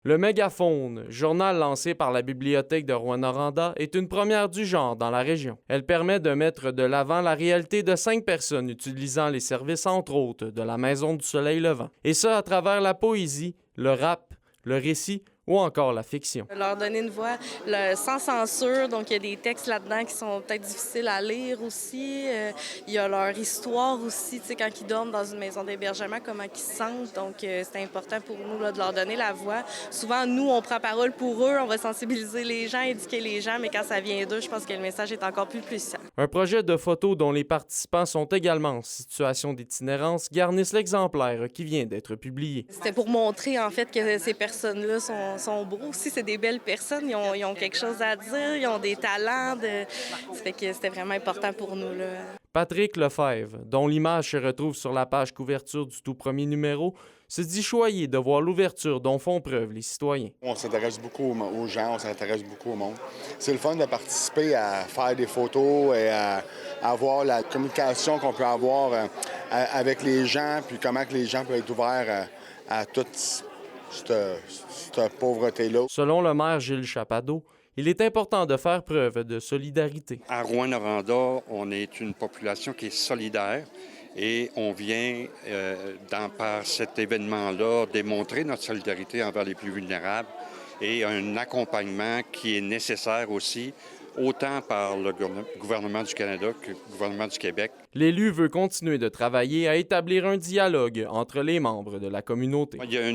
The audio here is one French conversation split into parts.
Le Mégaphone, journal lancé par la bibliothèque de Rouyn-Noranda, est une première du genre dans la région. Elle permet de mettre de l'avant la réalité de 5 personnes utilisant les services entre autres de la Maison du Soleil Levant. Et ça à travers la poésie, le rap, le récit ou encore la fiction. Leur donner une voix sans censure, donc il y a des textes là-dedans qui sont peut-être difficiles à lire aussi. Il y a leur histoire aussi, tu sais, quand ils dorment dans une maison d'hébergement, comment ils se sentent. Donc c'est important pour nous là, de leur donner la voix. Souvent, nous, on prend parole pour eux, on va sensibiliser les gens, éduquer les gens, mais quand ça vient d'eux, je pense que le message est encore plus puissant. Un projet de photo dont les participants sont également en situation d'itinérance garnissent l'exemplaire qui vient d'être publié. C'était pour montrer en fait que ces personnes-là sont beaux aussi, c'est des belles personnes, ils ont quelque chose à dire, ils ont des talents, ça fait que c'était vraiment important pour nous, là. Patrick Lefebvre, dont l'image se retrouve sur la page couverture du tout premier numéro, se dit choyé de voir l'ouverture dont font preuve les citoyens. On s'intéresse beaucoup aux gens, on s'intéresse beaucoup au monde. C'est le fun de participer à faire des photos et à avoir la communication qu'on peut avoir avec les gens, puis comment que les gens peuvent être ouverts à toute cette pauvreté-là. Selon le maire Gilles Chapado, il est important de faire preuve de solidarité. À Rouyn-Noranda, on est une population qui est solidaire et on vient, par cet événement-là, démontrer notre solidarité envers les plus vulnérables et un accompagnement qui est nécessaire aussi, autant par le gouvernement du Canada que le gouvernement du Québec. L'élu veut continuer de travailler à établir un dialogue entre les membres de la communauté. Il y a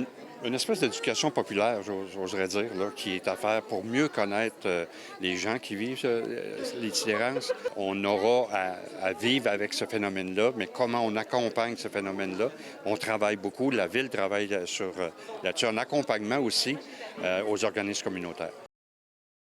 une espèce d'éducation populaire, j'oserais dire, là, qui est à faire pour mieux connaître les gens qui vivent l'itinérance. On aura à vivre avec ce phénomène-là, mais comment on accompagne ce phénomène-là? On travaille beaucoup, la Ville travaille là-dessus, un accompagnement aussi aux organismes communautaires.